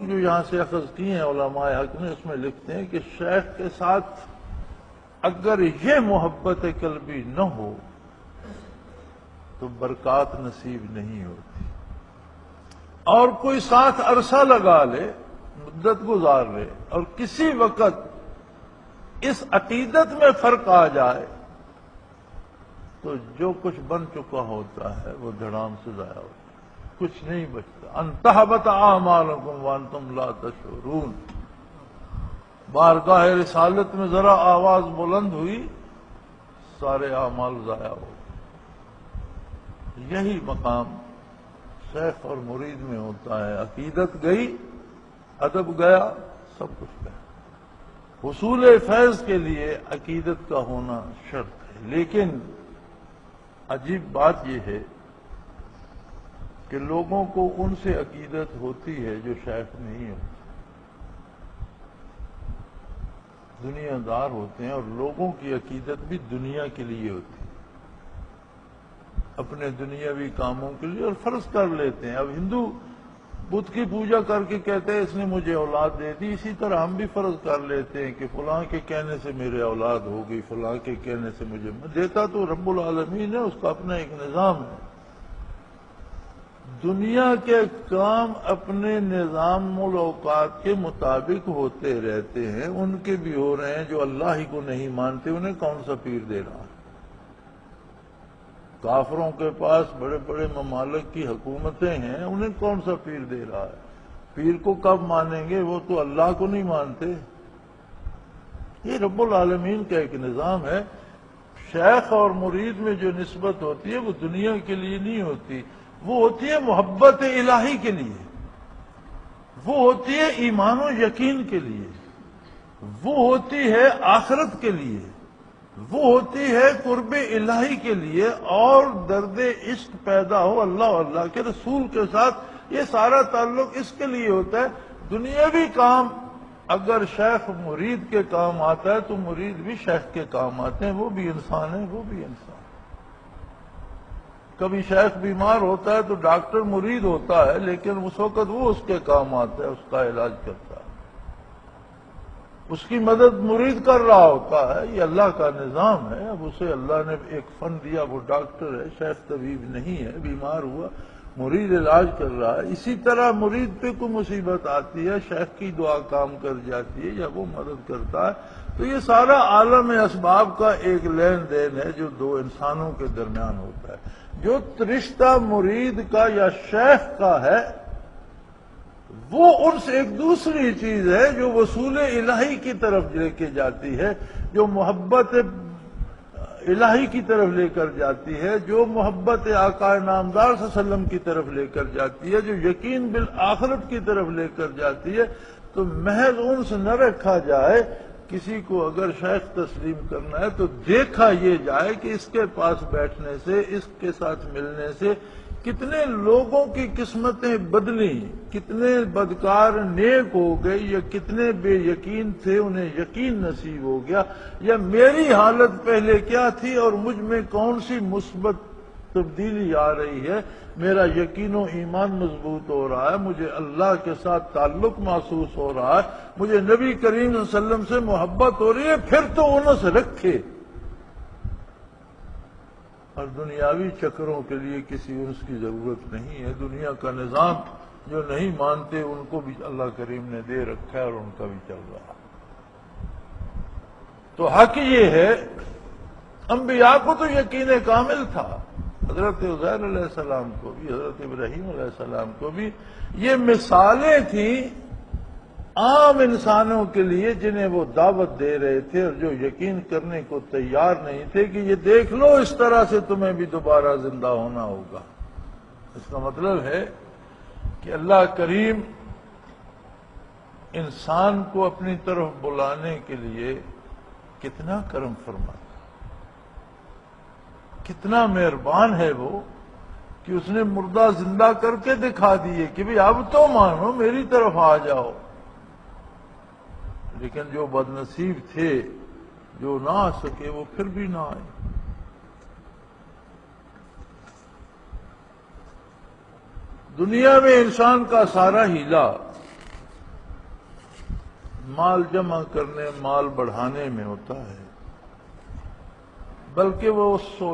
جو یہاں سے اخذ کی ہیں علماء حق نے، اس میں لکھتے ہیں کہ شیخ کے ساتھ اگر یہ محبت قلبی نہ ہو تو برکات نصیب نہیں ہوتی، اور کوئی ساتھ عرصہ لگا لے، مدت گزار لے، اور کسی وقت اس عقیدت میں فرق آ جائے تو جو کچھ بن چکا ہوتا ہے وہ دھڑام سے ضائع ہوتا ہے، کچھ نہیں بچتا۔ ان تحبط اعمالکم وانتم لا تشعرون۔ بارگاہ رسالت میں ذرا آواز بلند ہوئی، سارے اعمال ضائع ہو گئے۔ یہی مقام شیخ اور مرید میں ہوتا ہے، عقیدت گئی، ادب گیا، سب کچھ گیا۔ حصول فیض کے لیے عقیدت کا ہونا شرط ہے، لیکن عجیب بات یہ ہے کہ لوگوں کو ان سے عقیدت ہوتی ہے جو شیخ نہیں ہوتی۔ دنیا دار ہوتے ہیں اور لوگوں کی عقیدت بھی دنیا کے لیے ہوتی ہے، اپنے دنیاوی کاموں کے لیے، اور فرض کر لیتے ہیں۔ اب ہندو بدھ کی پوجا کر کے کہتے ہیں اس نے مجھے اولاد دے دی، اسی طرح ہم بھی فرض کر لیتے ہیں کہ فلاں کے کہنے سے میرے اولاد ہو گئی، فلاں کے کہنے سے مجھے دیتا تو رب العالمین ہے، اس کا اپنا ایک نظام ہے۔ دنیا کے کام اپنے نظام الاوقات کے مطابق ہوتے رہتے ہیں، ان کے بھی ہو رہے ہیں۔ جو اللہ ہی کو نہیں مانتے انہیں کون سا پیر دے رہا ہے؟ کافروں کے پاس بڑے بڑے ممالک کی حکومتیں ہیں، انہیں کون سا پیر دے رہا ہے؟ پیر کو کب مانیں گے؟ وہ تو اللہ کو نہیں مانتے۔ یہ رب العالمین کا ایک نظام ہے۔ شیخ اور مرید میں جو نسبت ہوتی ہے وہ دنیا کے لیے نہیں ہوتی، وہ ہوتی ہے محبت الہی کے لیے، وہ ہوتی ہے ایمان و یقین کے لیے، وہ ہوتی ہے آخرت کے لیے، وہ ہوتی ہے قرب الہی کے لیے، اور درد عشق پیدا ہو اللہ اور اللہ کے رسول کے ساتھ۔ یہ سارا تعلق اس کے لیے ہوتا ہے۔ دنیاوی کام اگر شیخ مرید کے کام آتا ہے تو مرید بھی شیخ کے کام آتے ہیں، وہ بھی انسان ہے، وہ بھی انسان۔ کبھی شیخ بیمار ہوتا ہے تو ڈاکٹر مرید ہوتا ہے، لیکن اس وقت وہ اس کے کام آتا ہے، اس کا علاج کرتا ہے، اس کی مدد مرید کر رہا ہوتا ہے۔ یہ اللہ کا نظام ہے۔ اب اسے اللہ نے ایک فن دیا، وہ ڈاکٹر ہے، شیخ طبیب نہیں ہے، بیمار ہوا، مرید علاج کر رہا ہے۔ اسی طرح مرید پہ کوئی مصیبت آتی ہے، شیخ کی دعا کام کر جاتی ہے یا وہ مدد کرتا ہے۔ تو یہ سارا عالم اسباب کا ایک لین دین ہے جو دو انسانوں کے درمیان ہوتا ہے۔ جو رشتہ مرید کا یا شیخ کا ہے وہ ان سے ایک دوسری چیز ہے جو وصول الہی کی طرف لے کے جاتی ہے، جو محبت الہی کی طرف لے کر جاتی ہے، جو محبت آقا نامدار صلی اللہ علیہ وسلم کی طرف لے کر جاتی ہے، جو یقین بالآخرت کی طرف لے کر جاتی ہے۔ تو محض انس نہ رکھا جائے، کسی کو اگر شیخ تسلیم کرنا ہے تو دیکھا یہ جائے کہ اس کے پاس بیٹھنے سے، اس کے ساتھ ملنے سے کتنے لوگوں کی قسمتیں بدلی، کتنے بدکار نیک ہو گئے، یا کتنے بے یقین تھے انہیں یقین نصیب ہو گیا، یا میری حالت پہلے کیا تھی اور مجھ میں کون سی مثبت تبدیلی آ رہی ہے، میرا یقین و ایمان مضبوط ہو رہا ہے، مجھے اللہ کے ساتھ تعلق محسوس ہو رہا ہے، مجھے نبی کریم صلی اللہ علیہ وسلم سے محبت ہو رہی ہے، پھر تو انس رکھے۔ اور دنیاوی چکروں کے لیے کسی انس کی ضرورت نہیں ہے۔ دنیا کا نظام جو نہیں مانتے ان کو بھی اللہ کریم نے دے رکھا ہے اور ان کا بھی چل رہا ہے۔ تو حق یہ ہے، انبیاء کو تو یقین کامل تھا، حضرت عزیر علیہ السلام کو بھی، حضرت ابراہیم علیہ السلام کو بھی۔ یہ مثالیں تھیں عام انسانوں کے لیے جنہیں وہ دعوت دے رہے تھے اور جو یقین کرنے کو تیار نہیں تھے کہ یہ دیکھ لو اس طرح سے تمہیں بھی دوبارہ زندہ ہونا ہوگا۔ اس کا مطلب ہے کہ اللہ کریم انسان کو اپنی طرف بلانے کے لیے کتنا کرم فرماتا، کتنا مہربان ہے وہ کہ اس نے مردہ زندہ کر کے دکھا دیے کہ بھی اب تو مانو، میری طرف آ جاؤ۔ لیکن جو بد نصیب تھے، جو نہ آ سکے، وہ پھر بھی نہ آئے۔ دنیا میں انسان کا سارا ہیلا مال جمع کرنے مال بڑھانے میں ہوتا ہے، بلکہ وہ